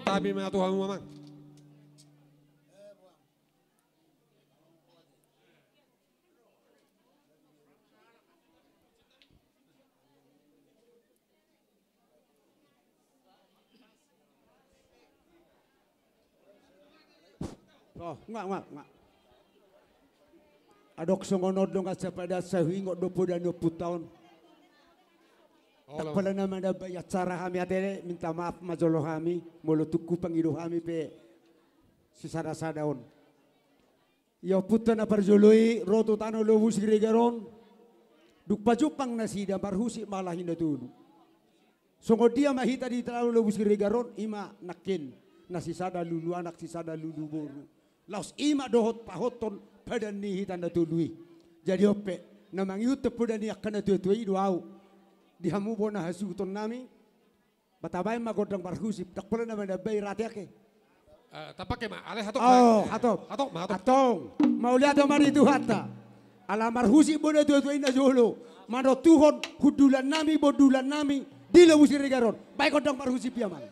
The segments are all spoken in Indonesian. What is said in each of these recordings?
Tabi mga Tuhan mamang. Oh, enggak. Adok songonod dong sa pada sa hingo 20 tahun. Tak pala naman na bayat cara kami ate minta maaf majolo kami molo tuku pangido kami pe si sada-sadaon. Ya puta na parjoloi roto tano lobu siregaron duk pajupang nasida barhusi malahin na tudu. Songo dia mahita di terlalu lobu siregaron ima nakin nasi sada lulu anak si sada lulu boru. Laos ima dohot pahoton pada nihitan na tudui. Jadi ope namang yute pada ni akan na tuetui doau. Dihamu bona hasuton nami batabay magodang barhusip takpala naman na bay ratiake Tapake ma ale hatok hatong mauliado maritu hatta ala marhusi bona tuatu ina jolo mano tuhon hudulan nami bodulan nami dilo musirigaron bay godang barhusip yaman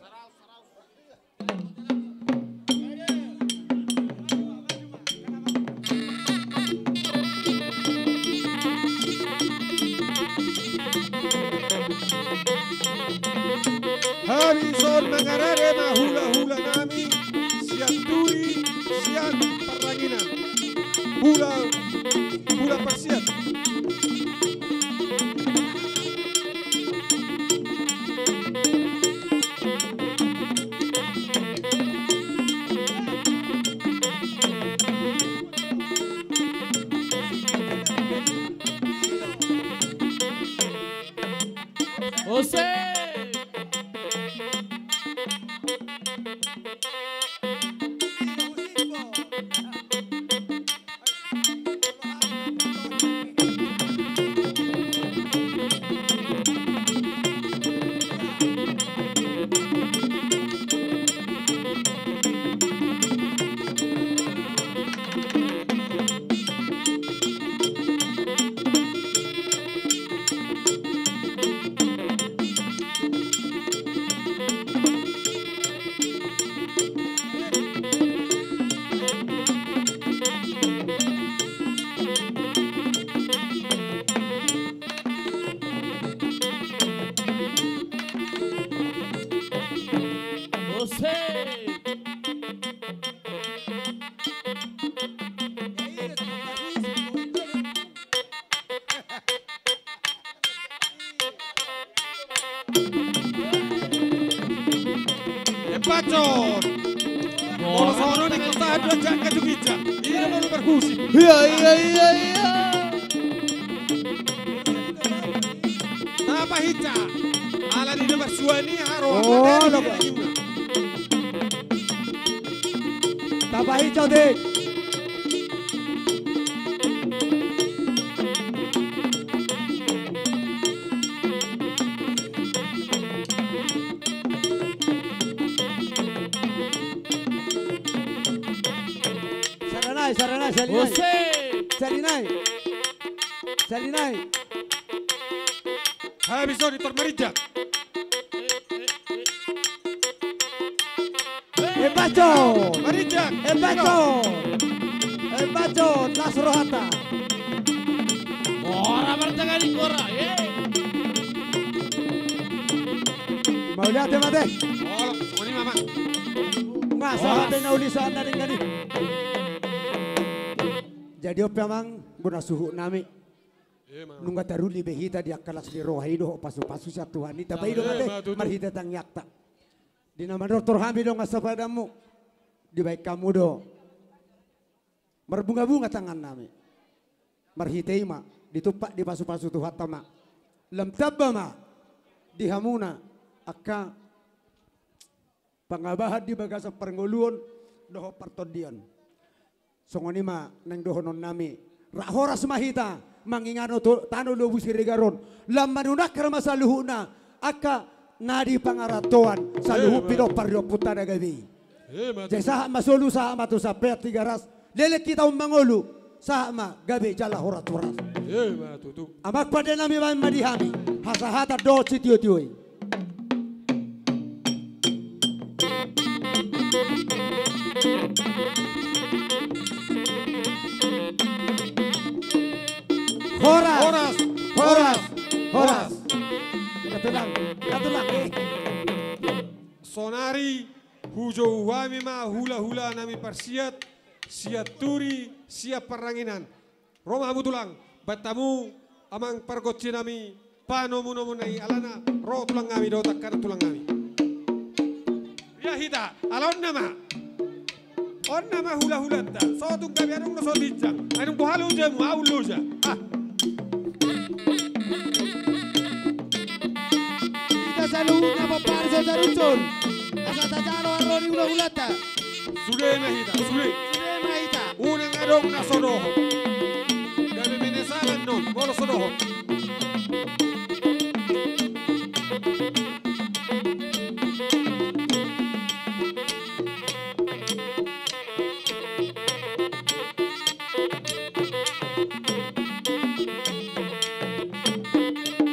Harrison mengarare mahula-hula nami siang duri siang peranginan hula persiat Jose Pacon. Bola sono di contagio Gianca Giudicia. Ini baru berkusi. Iya. Apa hica? Ala di nomor suani haro. Tapa hijau dek. Saranai, Salinai. Habis itu Tormarijak. Marijak. Ebaco, Nasro Hatta. Ora bertengah di kora, Mau lihat ya mate? Oh, ini mama. Masa hati naulisan dari kali. Jadi apa memang guna suhu nami nunggu taruli behita dia kelas di rohaido pasu-pasu satu wanita bayi dong mate marhita tang yakta di nama dokter Hamid dong asa padamu di baik kamu do merbunga-bunga tangan nami marhita ima ditupak di pasu-pasu tuhat tama lem tabama di hamuna akka pangabahan di bagasa pernguluan doho partodian. Songoni ma nang dohonon nami Horas mahita mangingano tano lubus regaron. Lamanunak masa luhuna aka nadi pangaratoan sa luhu pino paryo putana gabi. Jasa masolu sa matu sa pet tigaras lele kita mangolu sa gabi jala horat. Amak pada nami madihami hasahata do sitio-tioi. Horas. Katulang. Sonari hujo wami ma hula nami parsiat siat turi siap peranginan. Roma butulang batamu amang pargotci nami pano muno-munai alana ro tulang ngami do takkar tulang ngami. Ya hita alon nama. On nama hula ta. So tung gabi anong no so dijang. Anong buhalo jamu auluja. Saluna paparso saruchon. Asa tajaro arroni hula-hulata. Sudah mahita, sudah. Mahita. Unang adong na sodoho. Gabi minesalan non, bolo sodoho.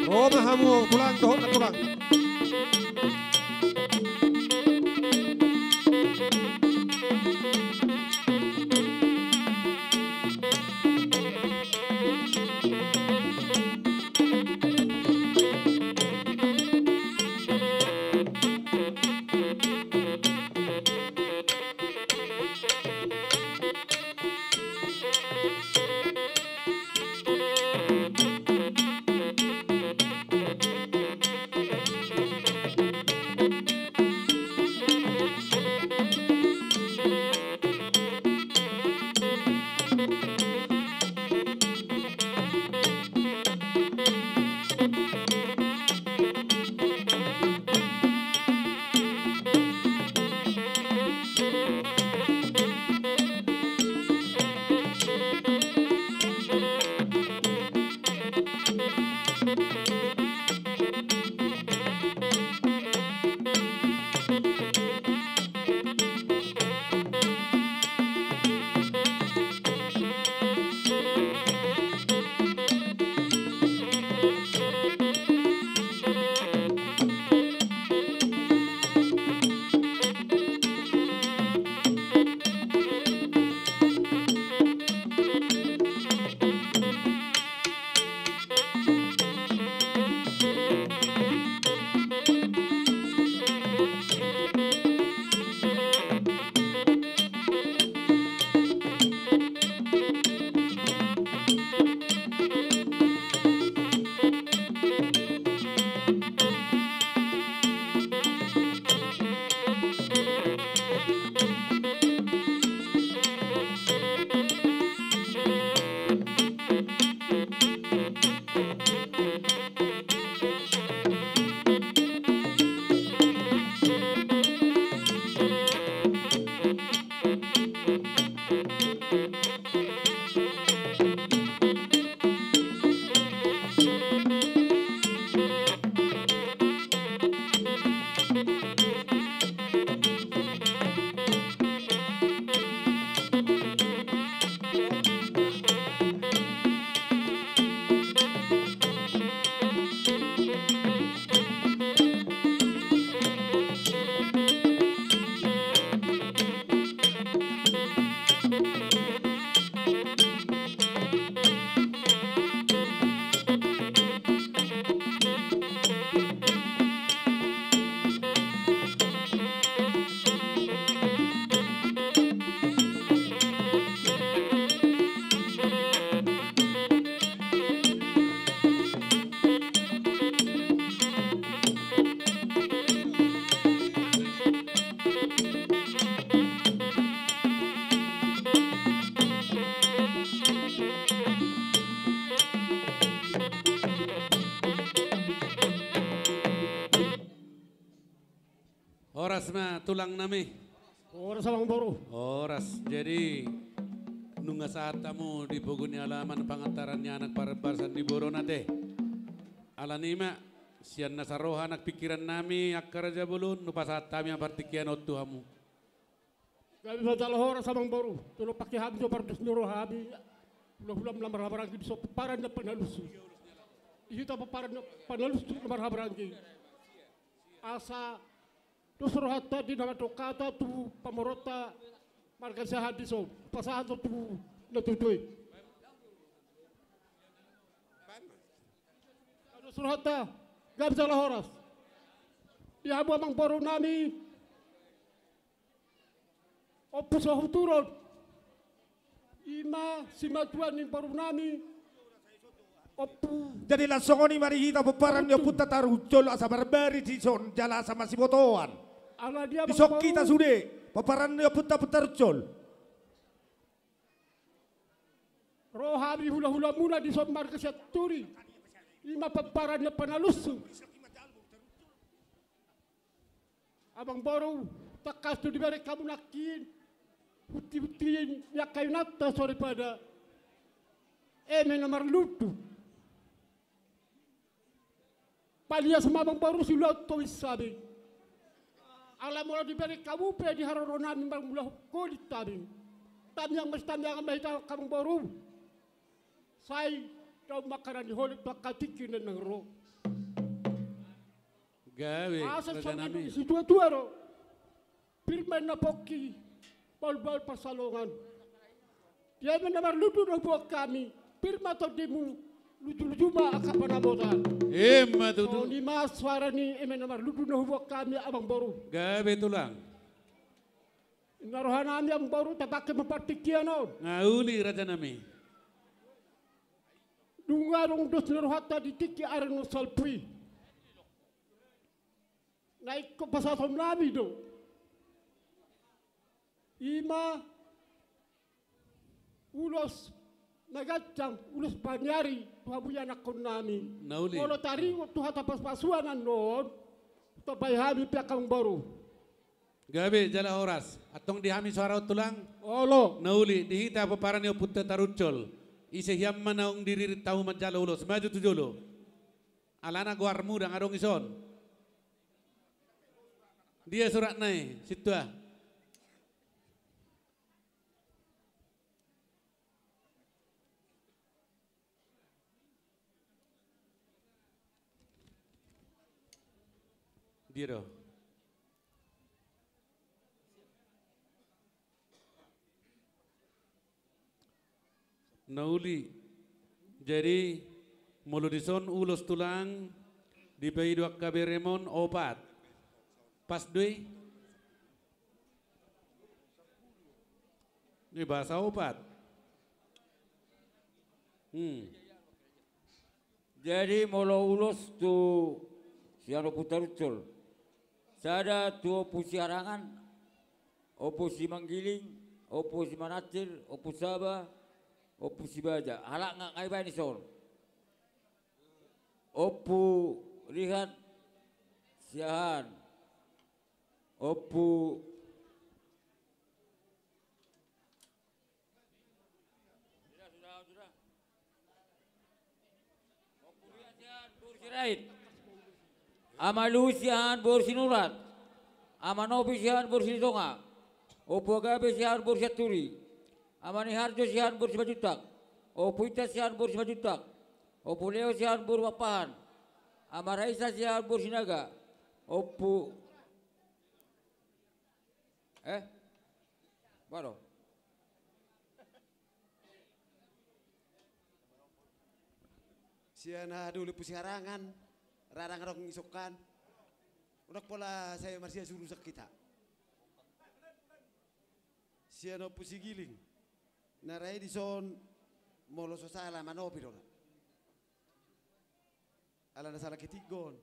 Roma hamu tulang dohon na tulang. Oras mah tulang nami. Oras abang baru. Oras. Jadi Nunga saat tamu di pogoni alaman pangantarannya anak parbarsan di Boronate. Alanima sian nasaroha anak pikiran nami akar aja bulun nupa saat kami yang partikian otu hamu. Kami masalah orang samang baru. Kalau pakai habis so pardus nyuruh habis. Ulah-ulah melamar habarangi di so paparan na panalusu. Ihita paparan na panalusu lamar habarangi. Asa dusur hatta di nama tokata tu pamorota marga sehat di so. Pasahan so tu natutui. Dusur hatta gak bisa lah horas. Di habu amang baru nami. Opus aku turun. Ima simatuan ni baru nami. Opu. Jadi langsung ni mari kita beparan yo puta tarucol asa barbari di son jala sama si botoan. Ala dia Besok kita sudah beparan yo puta tarucol. Rohabi hula-hula mula di son marga turi. Ima paparan na panalusu. Abang baru takas tu diberi kamu nakin. Huti-hutiin ya kayu nata sore pada nomor lutu. Palia sama abang baru silau to isabi. Alam mula diberi kamu pe di haronan bang mula kulit tabi. Tam yang mestanya ngambil kamu baru. Saya tahu makanan di holik pakatikin nang ro. Gawe Asa rajanami. si tua-tua ro. Pirman na poki. Bal-bal pasalongan. Dia menamar ludu na buat kami. Pirma to dimu ludu-ludu ma akapanabotan. Matutu. Ni mas suara ni menamar ludu na buat kami abang baru. Gawe tulang. Narohan yang baru tapakai mempartikian on. Ngauli rajanami. Dungarong dos narohata di tiki arang salpui. Naik ke pasasom nabi do. Ima ulos nagacang ulos panyari tuhabuyan ako namin. Nauli. Kalau tari waktu hata pas-pasuanan noon, tapay hami piakang baru. Gabe jala horas. Atong dihami suara tulang. Olo. Nauli dihita paparan yo puta tarucol. Ise hiyam manaong diri tahu majala ulos. Maju tujolo. Alana guar muda ngarong ison. Dia surat naik situa. Dia doh. Nauli. Jadi muludison ulos tulang di bayi dua kaberemon opat. Pas dui. Ini bahasa opat. Jadi molo ulos tu siano putarucol. Sada tu opusi harangan, opusi manggiling, opusi manatir, opusi saba, opusi baja. Halak ngak ngai bani sol. Opu lihat siahan. Opu sudah. Opu lihat siahan bursi rait. Amalu siahan bursi nurat. Amanobi siahan bursi tonga. Opu agabe siahan bursi turi. Amani harjo siahan bursi bajutak. Opu ita siahan bursi bajutak. Opu leo siahan bursi papahan. Amaraisa siahan bursi naga. Opu baru. Siana dulu pusi harangan. Rarang rong isokan. Udah pola saya masih suruh kita. Siano pusi giling. Narai di son molo sosala manopi dona. Ala na salah ketigon.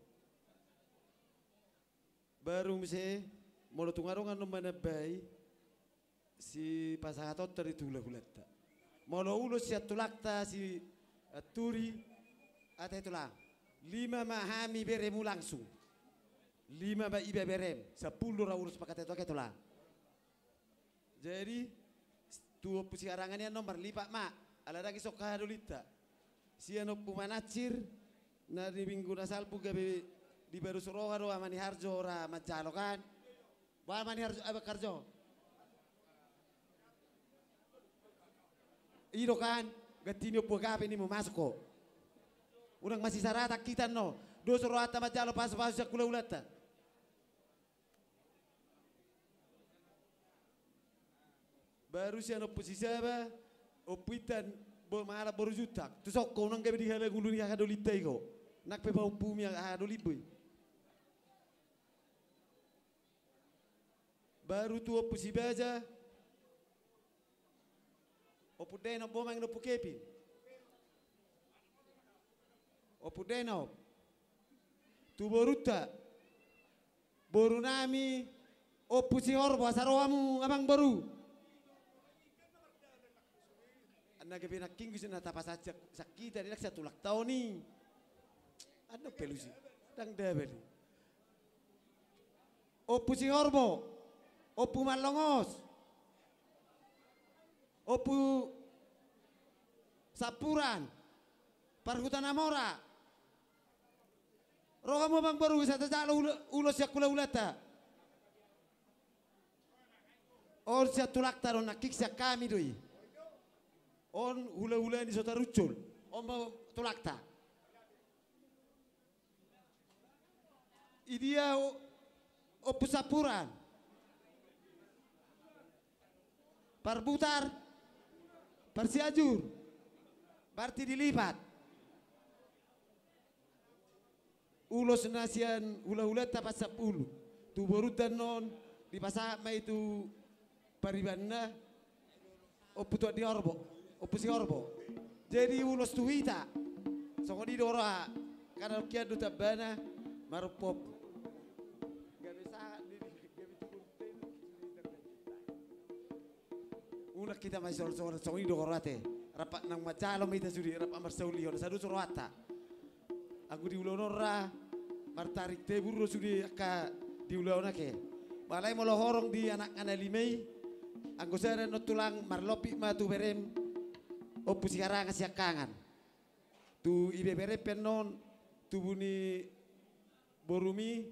Baru misi molo tungarong anu manabay si pasangatot dari tula-hulata. Molo ulo si atulakta si aturi ate tulang. 5 mahami beremu langsung. 5 ba iba berem. 10 ra urus pakai itu tulang. Jadi tuo pusi arangannya nomor lipat mak aladagi soka hadulita siano pumanacir na di minggu nasalpu gabe di baru soroha do amani harjo ora majalo kan ba amani harjo aba karjo ido kan gatinio gabe ni mau masuk kok urang masih sarata kita no do soroha ta majalo pas kula ulata baru siano posisi apa opitan bo mahala boru jutak tu sok ko nang gabe di hala gulu ni hado litai ko nak pe bau bumi hado liboy baru tu posisi baja opu deno bomang no pukepin opu deno tu boruta boru nami opu si horbo asaroamu abang baru naga benak king bisa nata pas saja sakit dari nak satu lak tahun ni ada pelusi dang debeli opu si horbo opu malongos opu sapuran parhutan amora rohamu bang baru bisa terjalo ulos yakula ulata or satu lak tahun nak kiksa kami doi on hula-hula di sota rucul on mau tulakta idia o pusapuran parbutar parsiajur berarti dilipat ulos nasian hula-hula tapas 10 tu borutan non di pasar itu paribanna o putu di orbo opusi orbo jadi ulos tuita soko di dora karena kia duta bana marupop gak bisa unak kita masih soal soko di dora teh rapat nang macalo mita sudi rapat marsauli hon sadu surwata aku di ulonora martarik teh buru sudi ka di ulona ke balai molo horong di anak-anak limei aku sada no tulang marlopi matu berem opu sekarang kasih kangen tu ibe bere penon tu buni borumi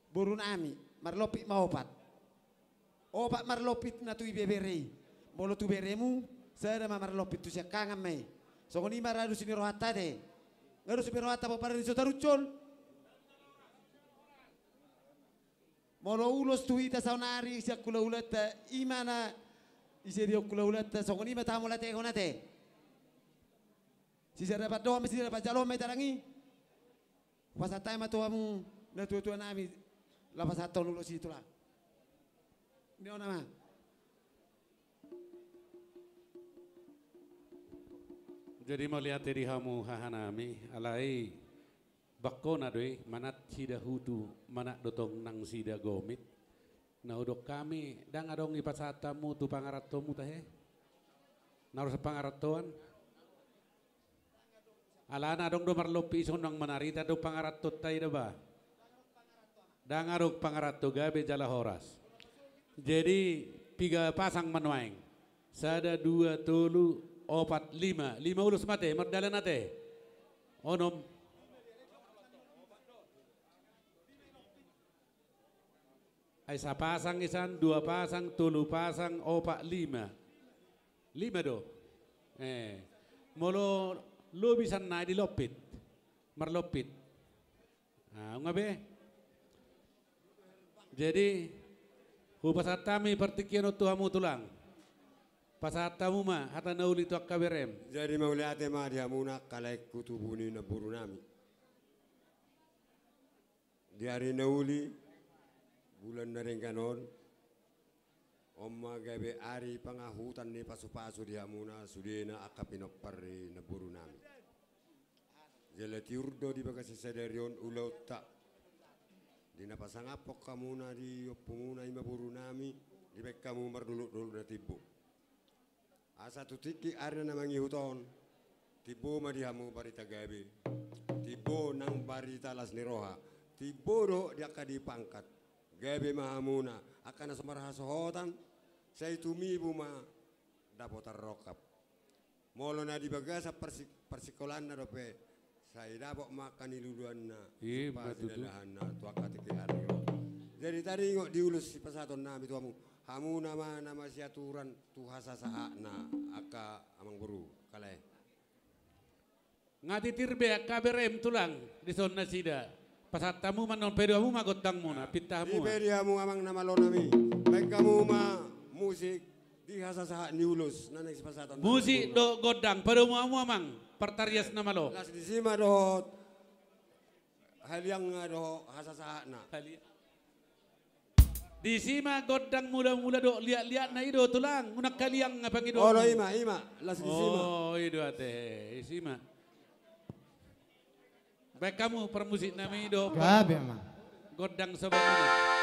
borun ami marlopit mau opat marlopit na tu ibe bere molo tu beremu saya ma marlopit tu kangen mai so ni maradu sini rohata de ngaru sini rohata papara di sotarucol molo ulos tu ita saunari sia kula ulata imana isi dia kula ulata so ni mata mola te honate si saya dapat doa mesti dapat jalom mai tarangi pasatay matuamu na tuwa nami lapas atau nulo si itulah ini nama jadi melihat diri kamu hahanami alai bakko na doi manat sida hutu manat dotong nang sida gomit na udok kami dang adong ipasatamu tu pangaratomu tahe naros pangaratoan alana dong do marlopi ison nang manarita do pangaratot tayo ba? Dangarog pangarato gabe jala horas. Jadi 3 pasang manuaing. Sada 2 tulu 4 5 ulus mate mardalan nate. Onom. Ay sa pasang isan 2 pasang 3 pasang 4 5 do. Molo lo bisa naik di lopit, marlopit. Nah, ngabe. Jadi, pasatami partikian tuhamu tulang. Pasatamu ma hata nauli tu akaberem. Jadi mauliate ma dia muna kalai kutubuni na burunami. Di hari nauli bulan narengkanon Omma gabe ari pangahutan ni pasu-pasu dia muna sudena akapinok pari na burunami. Jelati urdo di bagasi sadarion ulau tak. Di napasangapok kamuna di opunguna ima burunami di bek kamu marduluk-duluk na tibo. Asa tutiki ari na mangi huton. Tibo madihamu barita gabe. Tibo nang barita las niroha. Tibo do dia kadipangkat. Gabe mahamuna akan asmaraha sohotan. Saya tumi buma dapotar rokap. Molo na dibaga sa persikolan na dope. Saya dapat makan iluluan na. Iya, betul. Na tuak katiki aryo. Jadi tadi ngok diulus si pasaton nami tuamu. Hamu nama si aturan tuhasa saa na aka amang buru kalai. Ngatitir be kaberem tulang di zona sida. Pasatamu manon periamu magotang muna pitahmu. Di periamu amang nama lo nami. Baik kamu ma musik di hasa saa niulus nanek si pasaton. Musik do godang periamu amang pertarias nama lo. Las di sima do hal yang do hasa saa na. Di sima godang mula-mula do liat-liat na ido tulang unak kaliang ngapang ido. Oh ima las di sima. Oh ido ate sima. Baik kamu permusik nami ido. Gabi ama. Godang sabana.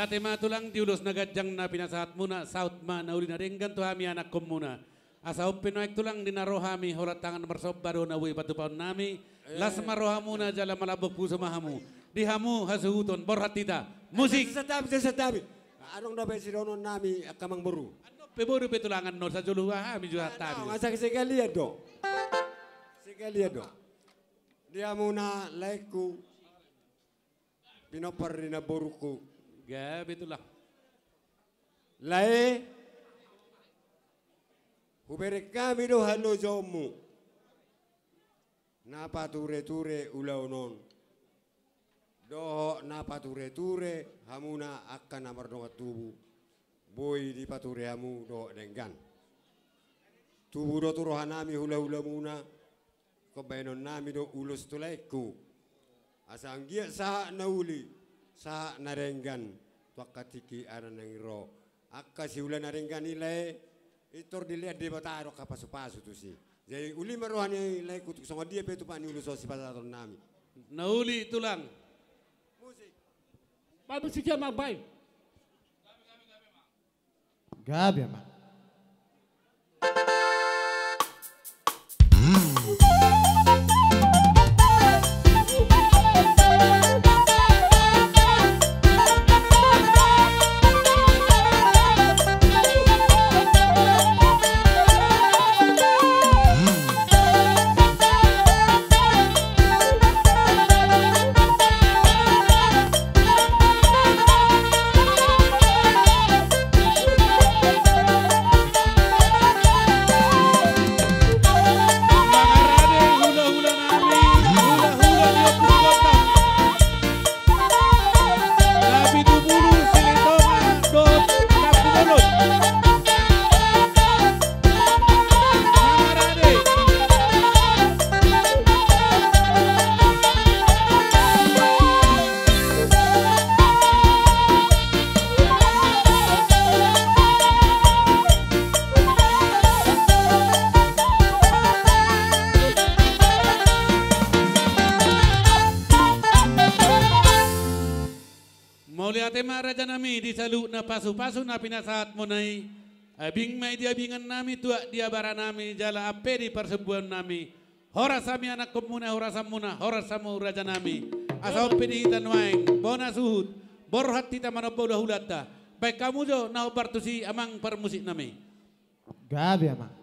Tema tulang diulus nagajang na pinasahat muna saut mana uli na ringgan tu hami anak kom muna. Asa upinoek tulang dinarohami horat tangan bersob baru na wi patupaun nami. Las marohamuna jala malabok puso mahamu. Dihamu hasuhuton borhatita. Musik. Setabi. Anong dapat si ronon nami kamang buru. Ano peboru petulangan no sa juluha hami juga tabi. Ngasa sekalian do. Sekalian do. Dia muna laiku pinopar na boruku. Gabi tulang. Lae hubere kami do halo jomu. Napa ture-ture ulaunon. Doho napa ture-ture hamuna akan namar dongat tubuh. Boy di pature hamu do denggan. Tubuh do turohanami hula-hula muna. Kebainon nami do ulus tulaiku. Asang gia saha nauli. Sa narenggan wakatiki aran ng ro akka si ulan narenggan nilai itor dilihat di bataro kapasu-pasu tu si jadi uli marohan nilai kutuk sama dia betu pak niulu si pasaton nami nauli tulang musik musik ya mabay gabi ama. tema raja nami di salu na pasu-pasu na pinasaat mo nai. Abing may diabingan nami tua diabara nami jala ape di persembuhan nami. Horasami anak komuna horasamuna horasamu raja nami. Asau pedihitan waeng bona suhud borhat tita manobola hulata. Baik kamu jo nau bartusi amang permusik nami. Gabi amang.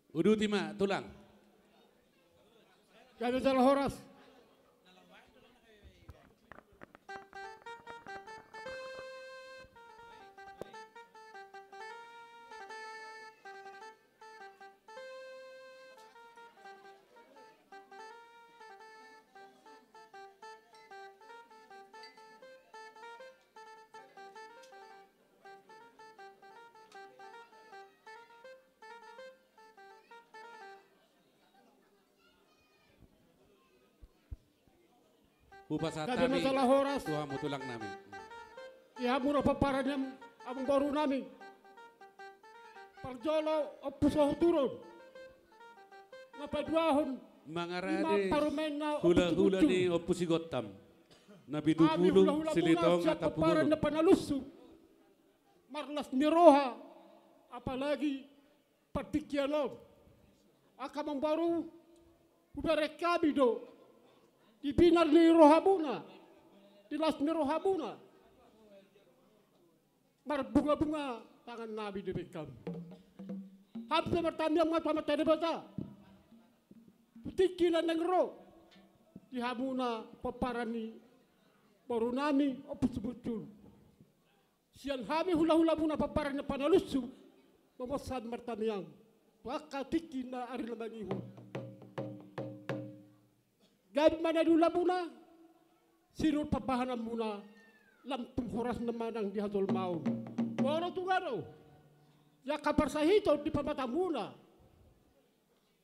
Udu tima tulang. Gabi Jala Horas. Upasatami. Gabi masalah Horas. Tuhamu tulang nami. Ya murah paparannya abang baru nami. Parjolo opuso turun. Napaduahon. Mangarade Parumena hula-hula ni opusi gotam. Nabi dupulu silitong at paparan na apululo. panalusu. Marlas ni Roha. Apalagi Patikyalom. Akamang baru. Uberekabi do. Dibinar ni Rohabuna. Dilas ni Rohabuna. Marbunga-bunga tangan Nabi di Bekam. Habis bertanya mata-mata di bata. Putikilan ng ro. Dihabuna paparani. Baru nami opus betul. Sian habi hula-hula muna paparani panalusu. Memesan mertamiang. Baka tiki na ari lamangihu. Gabi mana dula muna, sirul papahanan muna, lampung horas naman ang dihadol maun. Wala tungaro, ya kapar sa hito di pamatang muna.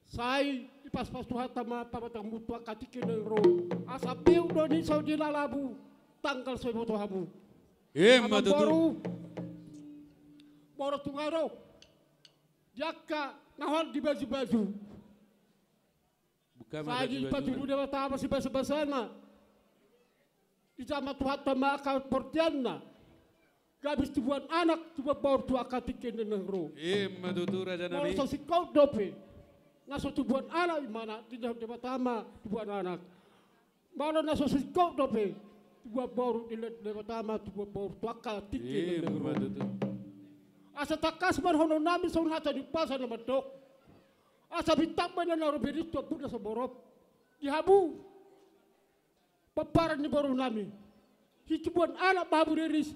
Say, di pas-pas tama pamatang mutua katikin ng ro. Asa piw do ni sa dilalabu, tanggal sa imoto hamu. Matutu. Wala tungaro, yaka nahal di baju-baju. Lagi patuloy na matama si basa-basana. Ijama tuhat tama akal portian na. Gabis tubuan anak tubuan baur tu akatikin na ng ro. Matutura dyan nami. Moro sa sikaw dope. Naso tubuan anak imana. Tidak di matama tubuan anak. Moro naso sa sikaw dope. Tubuan baur di matama tubuan baur tu akatikin na ng ro. Asa takas man hono namin sa unhata di pasa na matok. Asa bintang mana na roberit tu pun sa borop. Dihabu. Paparan ni baru nami. Hicubuan anak babu deris.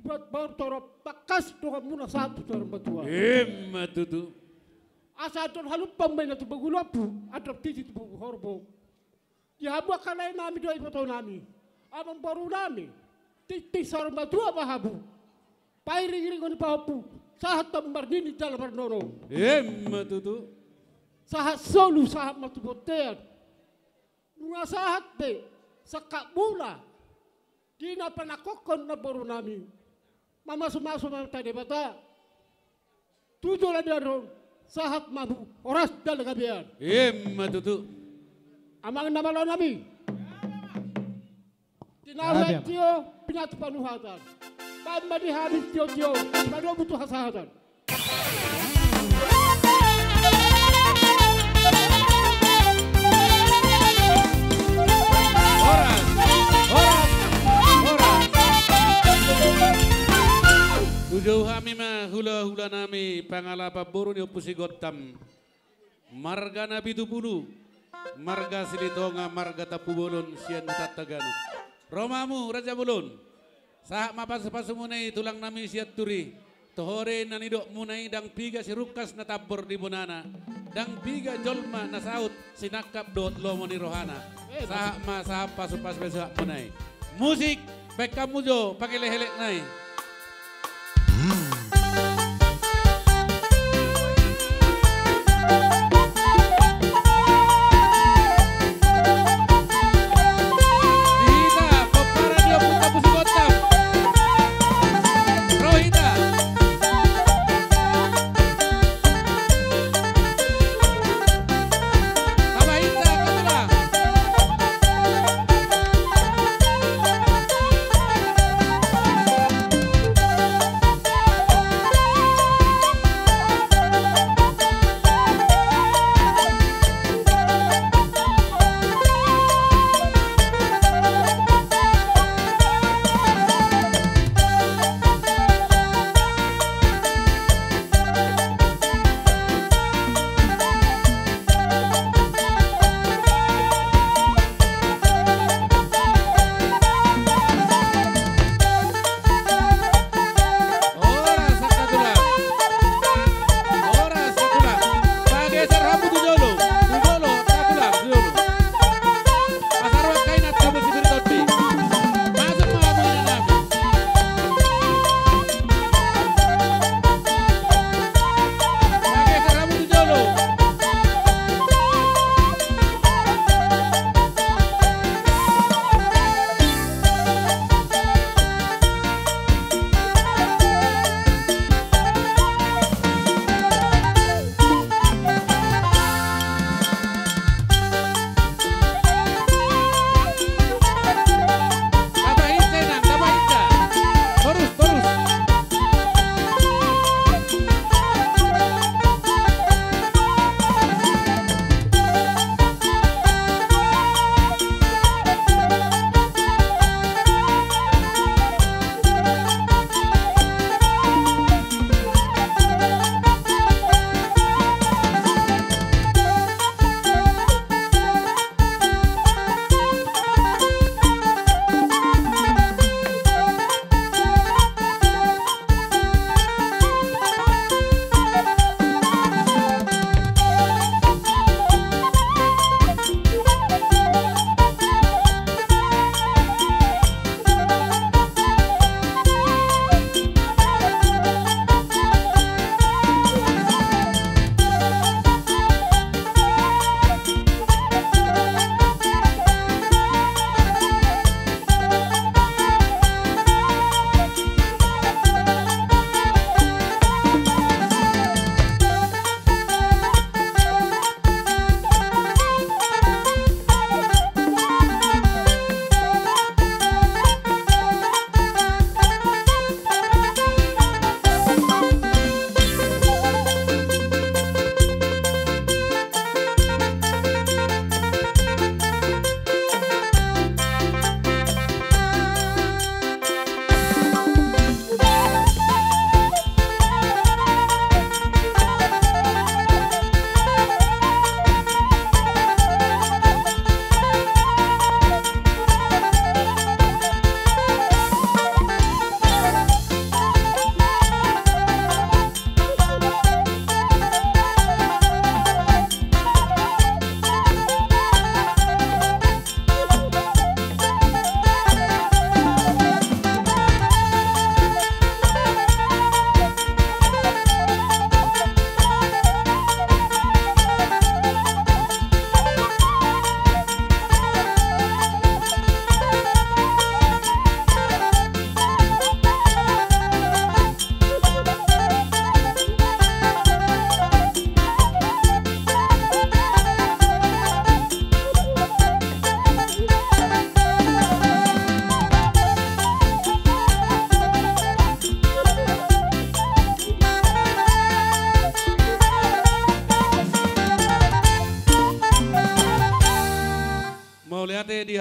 Buat baru torop takas doang muna satu torop batua. Matutu. Asa ton halupang may na tu bagulapu. Adap titi tu bagu horbo. Dihabu akalay nami doa ipato nami. Amang baru nami. Titik sarang batua bahabu. Pairing-ring ni pahapu. Sahat tambar nini dalam barnono. Matutu. Sahat solu sahat matubotean. Nunga sahat be. Sakak mula. Di na panakokon na baru nami. Mama-sumaso mga tadi bata. Tujuh lah dia ron. Sahat mabu. Oras dalam gabian. Matutu. Amang nama lo nami. Tinawag tiyo. Pinatu panuhatan. Bamba di habis tiyo. Baru butuh hasahatan. Tujuh kami mah hula-hula nami pangalapa buru ni opusi gotam. Marga nabi tupulu. Marga silitonga marga tapubulun sian tatagano. Romamu raja bulun. Sahak mapas-pasu munai tulang nami siat turi. Tohore nanidok munai dang piga si rukas na tabor di bunana. Dang piga jolma na saut sinakap dot lomo ni rohana. Sahak ma sahap pasu-pas besok munai. Musik baik kamu jo pakai lehelek nai.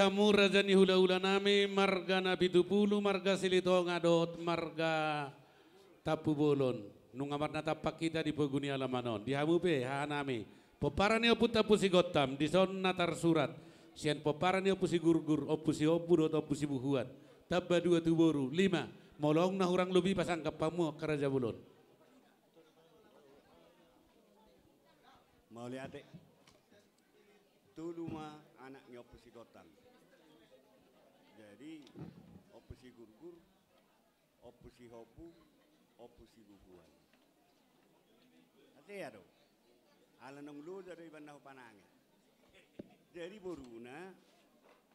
hamu raja ni hula-hula nami marga nabi tupulu marga silito ngadot marga tapu bolon nungamar natapak kita di peguni alamanon di hamu pe hanami peparani opu tapu si gotam di son natar surat sian peparani opu si gurgur opu si opu dot opu si buhuan tabba dua tuboru 5 molong na hurang lebih pasang kapamu karaja bolon. Mau lihat deh. Tulu mah anaknya opusi gotan. Jadi opusi gurgur, opusi hopu, opusi bubuan. Hati ya dong. Alanong lu dari bandau panangnya. Jadi boruna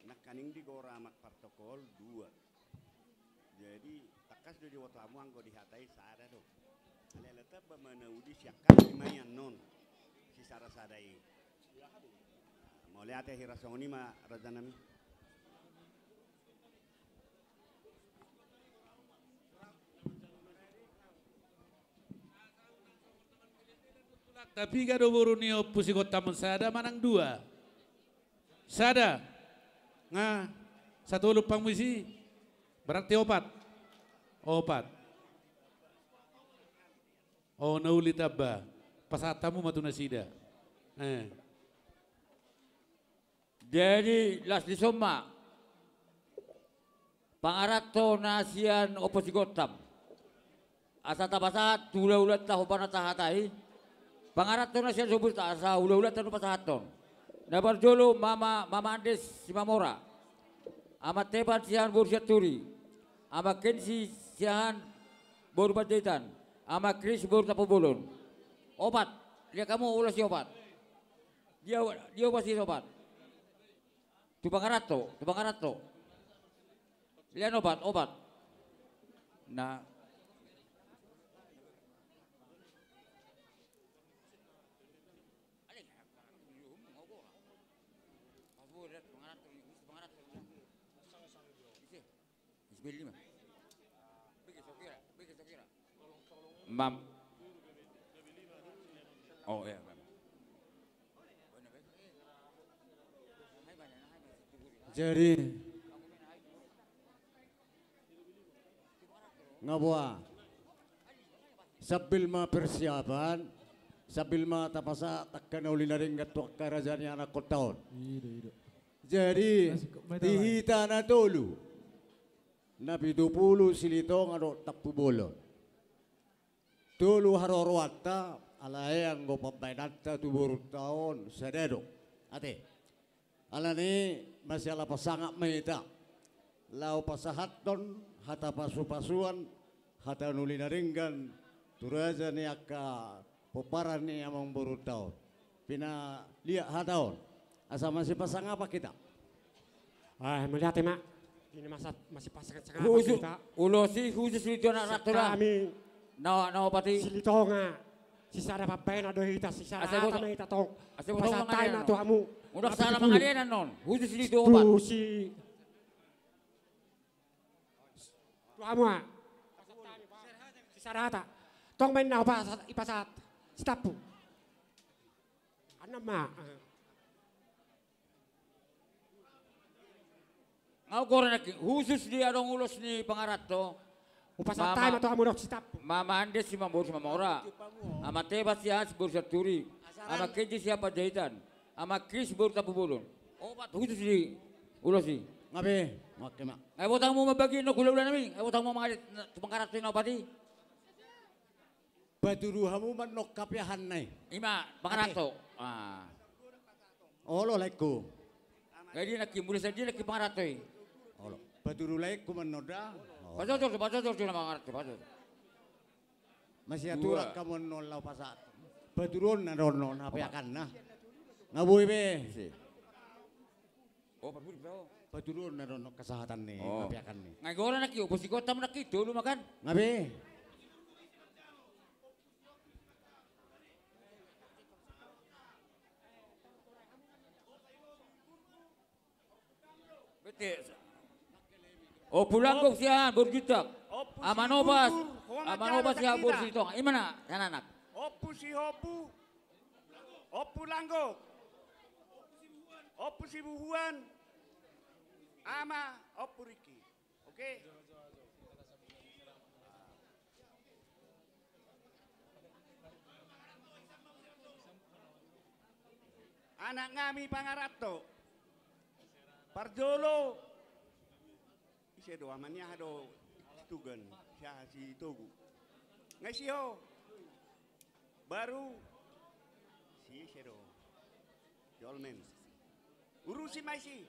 nak kaning di goramak protokol 2. Jadi takas dari watamu anggo dihatai sada dong. Ale letap bamanaudi siakan lumayan non. Si sara-sadai. Mau lihat ya hirasoni mah raja nami. Tapi gado borunio pusi kota sada manang 2. Sada. Nga 1 lupang misi. Berarti 4. 4. Oh nauli tabba. Pasatamu matuna sida. Jadi las di soma pangarato nasian oposi gotam asata pasat ulat tahu pana tahatai pangarato nasian sobut asa ulat tahu pasaton dapat jolo mama Andes si Mamora amat tepan sian bursiat turi ama kensi sian boru pajetan ama Kris boru tapobolon 4 dia kamu ulas si 4 dia pasti 4 tu pangarato lian 4 nah Mam. Oh ya. Jadi ngabua sambil persiapan sambil tapasa takkan ulin naring gatuk kerajaan anak kota. Jadi dihitana dulu Nabi 20 silito ngado tapu bolon. Dulu harorwata alay ang go pambaynata tubur tahun sededo. Ate. Alani masih ala pasangak meita. Lau pasahaton hata pasu-pasuan hata nulinaringgan turaja ni akka poparan ni amang buru tahun. Pina lihat hataon. Asa masih pasang apa kita? Melihat mak. Ini masih pasangan sangat kita. Ulosi khusus itu anak ratulah. Kami Nawa pati silitonga. Sisa ada papain ado hita sisa ada kita tong. Pasatay na to hamu. Udah salah mengalian non. Khusus itu 4. Si tu hamu. Sisa rata. Tong main na pa ipasat. Stapu. Anam ma. Ngau korang khusus dia dong ulos ni pangarato. Upasatay na to hamu nok stapu. Mama Andes si Mambor si Mamora. Ama Tebas si Hans Bor Turi. Ama Kenji siapa jahitan. Ama Kris Bor Tapubulon. 4 khusus di ulos si. Ngabe? Oke mak. Ay botang mo mabagi no kulaw namin. Ay botang mo mga pangarato na pati. Baturuhamu manok kapyahan nai. Ima pangarato. Olo laiku. Kaya di nakimuli sa di nakipangarato eh. Olo. Baturu laiku manoda. Pasodor na pangarato. Pasodor. Masih aturak kamu nolau pasat. Baturun na rono napyakan na. Ngabuhi be. Oh parbuli ba? Baturun na rono kesehatan nih. Napyakan nih. Ngay gora nakiyo. Pusi kota mo nakito. Lumakan. Ngabe. O pulanggok siya, Burgitak. Amanobas siya, Bursitong. Imana, yan anak. Opu si hopu, opu langgok, opu si buhuan, ama opuriki. Oke? Anak ngami pangarato. Parjolo. Isi do amannya do tugan siya si Togu. Ngaisiyo. Baru si Shedo. Jolmen. Urusi maisi.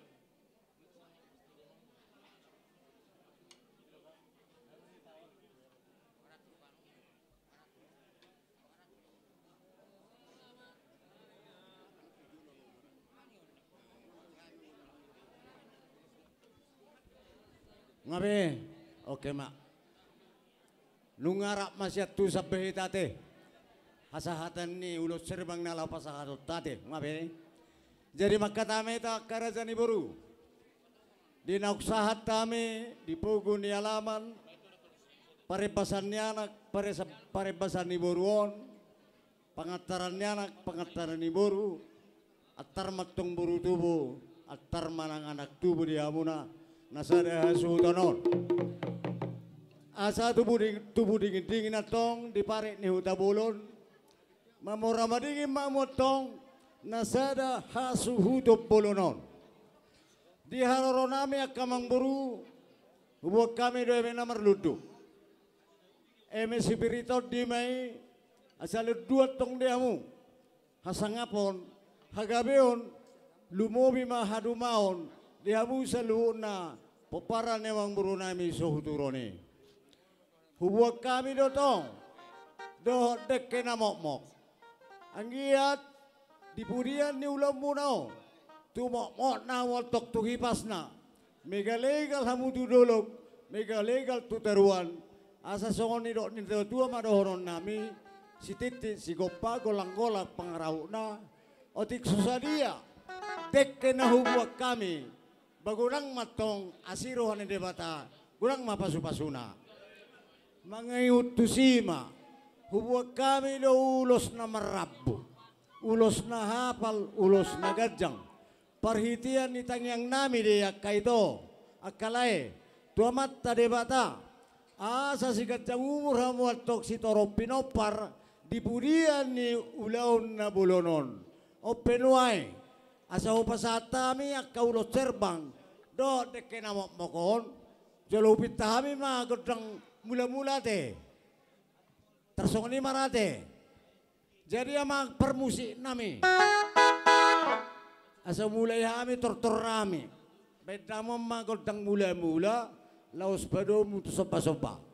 Ngabe, oke mak. Nungarap masyat tu sabeh tate. Hasahatan ni ulos serbang nala pasahatot tate. Ngabe. Jadi maka tame tak karajani boru. Di nauksahat tame, di pugu ni alaman. Parebasannya anak, parebasan ni boruon. Pangatarannya anak, pangataran ni boru. Atar matong boru tubuh. Atar manang anak tubuh di amuna. Nasada suhutonon. Asa tubuh dingin atong di parek ni hutabulon. Mamorama dingin mamotong. Nasada hasuhutop bolonon. Di haroronami akamang buru. Huwag kami doy na marludo. Eme sipirito di may. Asal dua tong diamu. Hasangapon. Hagabeon. Lumobi mahadumaon. Dihamu sa luuna, popara newang buru nami sohuturoni. Huwag kami dotong, dohot dekke na mokmok. Ang giat, dipudian ni ulam muna, tumokmok na waltok tuhipas na. Mega legal hamu tudolog, mega legal tuteruan. Asa songon ni dok ni tua madohoron nami, si titit, si gopa, golang-golak pangarau na, otik susadia, dekke na huwag kami. Bagurang matong asirohan ni debata, gurang mapasupasuna. Mga utusima, huwag kami do ulos na marabu, ulos na hapal, ulos na gadyang. Parhitian ni tangyang nami diyak kaito, akalay, tuamat ta debata. Asa si gadyang umur hamuatok si Toro Pinopar, dipudian ni ulaon na bulonon. O penuay. Asa upasatami akaulo serbang do deke na mokon jalupit tahami ma godang mula-mula te tersongni marate jadi ama permusik nami asa mulai hami tortor rami beda ma godang mula-mula laos bado mutu sopa-sopa.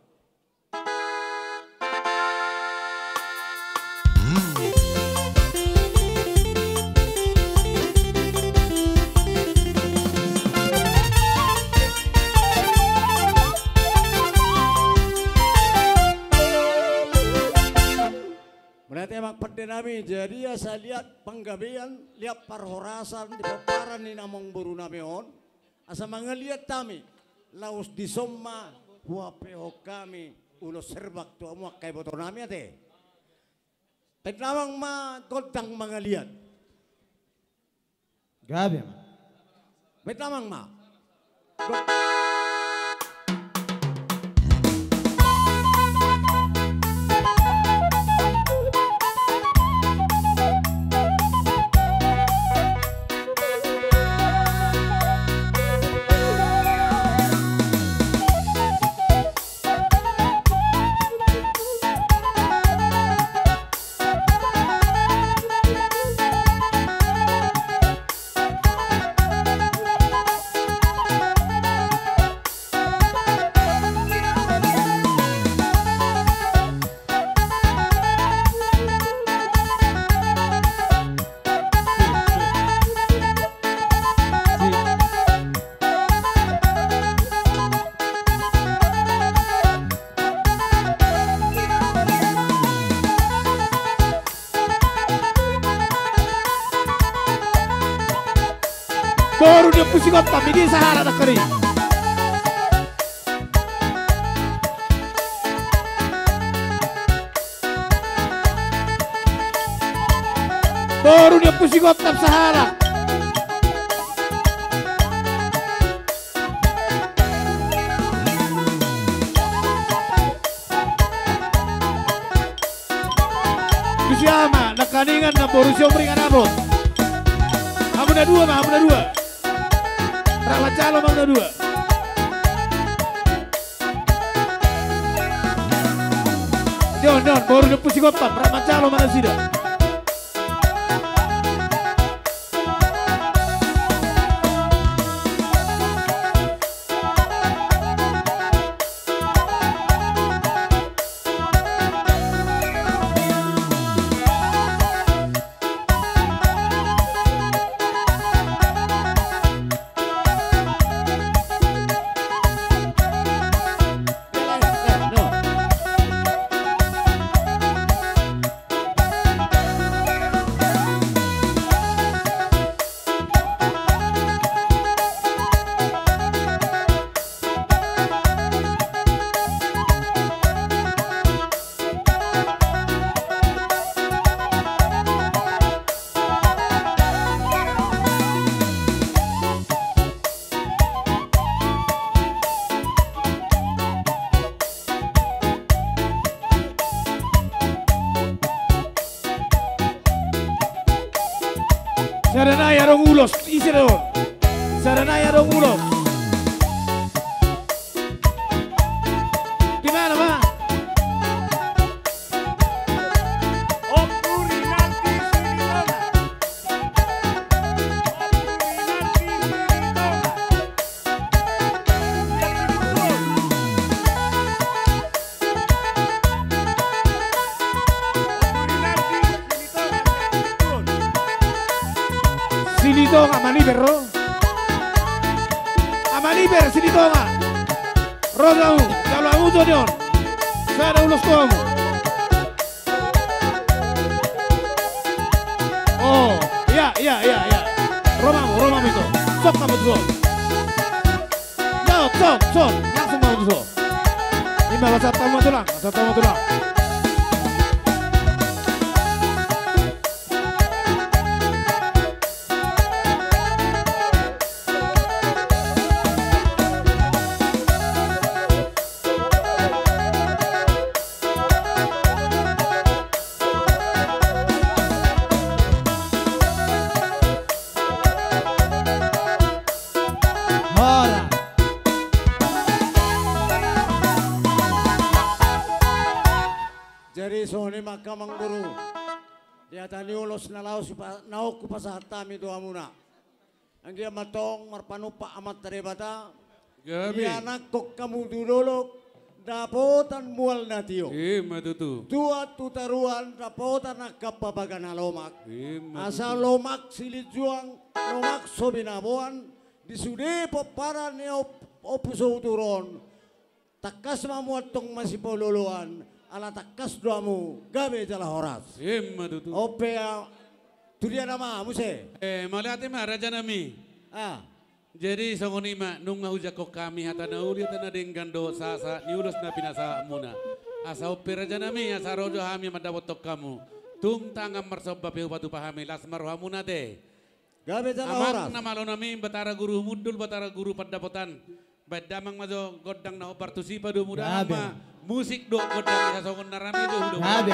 Berarti emak perdenami jadi saya lihat penggabian, lihat parhorasan di paparan ni namong buru nameon, asa mangeliat kami, laos di somma, huapeho kami, ulos serbak tu amuak kay boto nami ate. Pednamang ma godang mangeliat. Gabi emak. Pednamang ma. Baru dia pusing otak, ini Sahara nak kering. Baru dia pusing otak Sahara. siama nakaningan na Borussia meringan abot. Amuna dua mah, amuna dua. Ramat calo amuna dua. Don baru depu si kopan, ramat calo mana sida. Saranaya dong ulos, isi dong. Saranaya dong ulos. Di mana, Bang? Sinitonga Amaliber Amaliber Sinitonga Rosamu kalau kamu Jodion saya ada ulos kamu. Oh iya Romamu itu sok kamu tuh sok langsung kamu tuh ini malah satu tulang Soni makamang guru dia tani ulos na laos naok ku pasatami do amuna anggia matong marpanupa amat terebata dia nakok kamu dulolok dapotan mual natio matutu tua tutaruan dapotan nakapabagan lomak asa lomak silit juang lomak sobinabuan disude poparan ne opuso turon takas mamuatong masih poluluan ala takas doamu gabe jala horas. Matutu. Ope tulia nama muse. Malati mah raja nami. Jadi songoni mah nung ngahujako kami hatana uli hatana dengan dosa sa niulus na pinasa muna. Asa ope raja nami asa rojo hami madawotok kamu. Tung tangam marsoba pihu batu pahami las marhamuna de. Gabe jala horas. Amang nama lo nami batara guru mudul batara guru padapotan. Badamang mazo godang na opartusi padu muda ama musik do godang isa songon narami do hudo.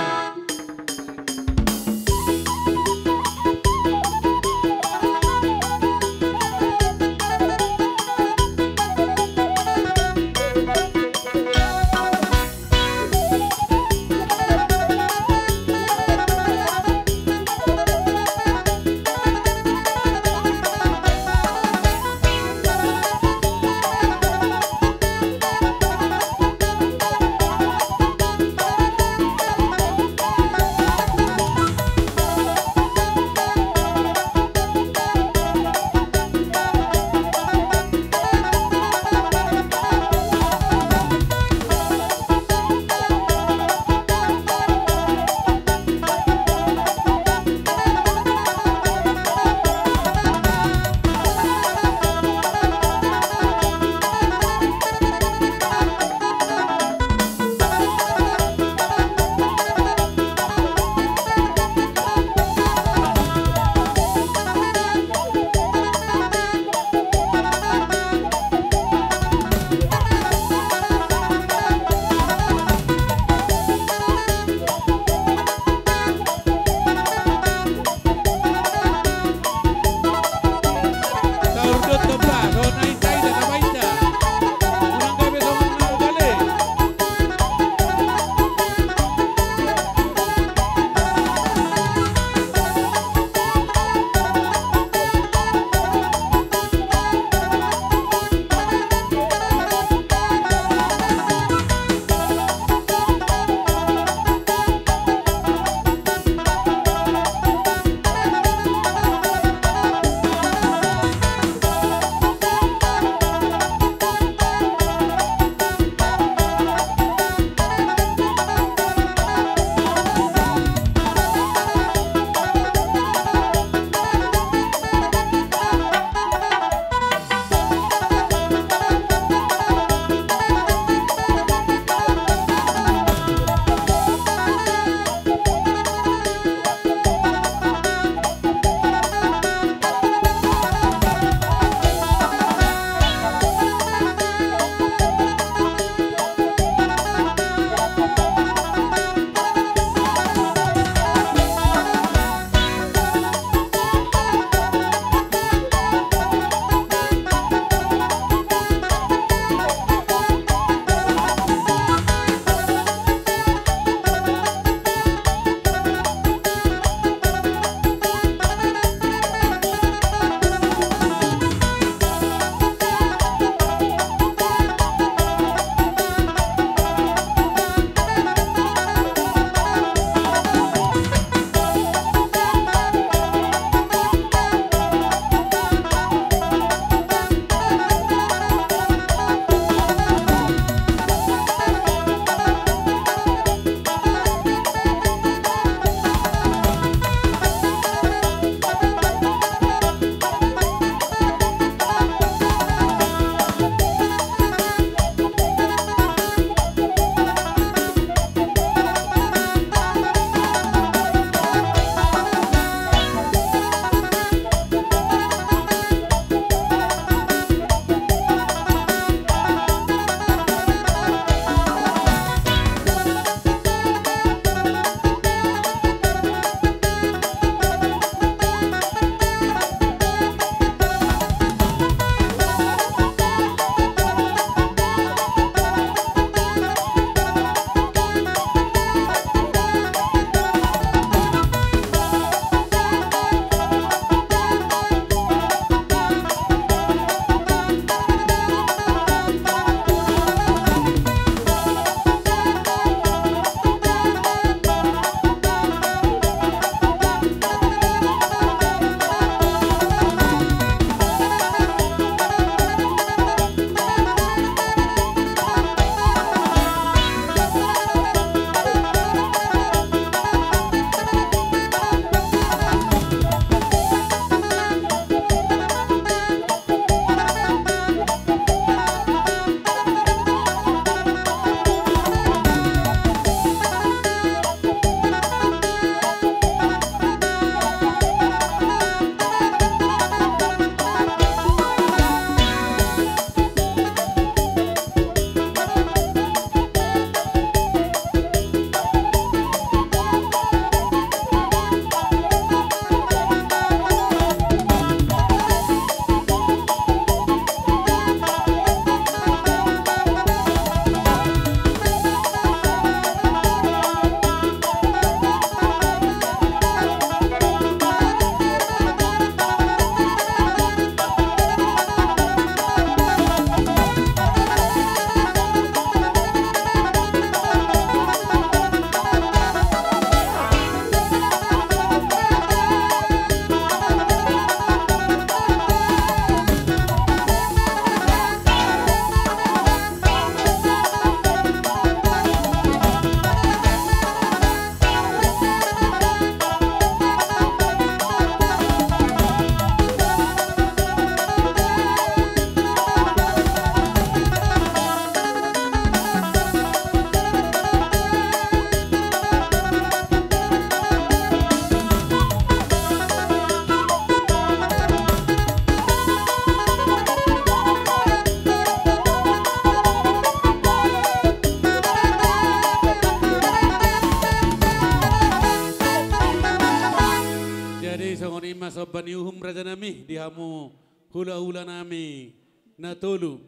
baniuhum raja nami dihamu hula-hula nami na tolu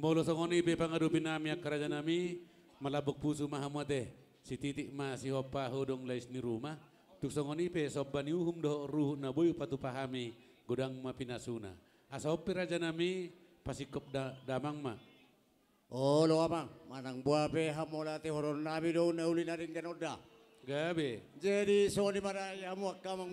molo songoni be pangadupin nami ak raja nami malabok puso mahamate si titik ma si hopa hodong lais ni rumah tuk songoni pe sob baniuhum do ruh na boy patu pahami gudang mapinasuna asa hopi raja nami pasikop damang ma. Oh lo amang manang buah pe hamolati horon nami do na uli na rin ganoda. Gabe. Jadi so di mana ya muak kamang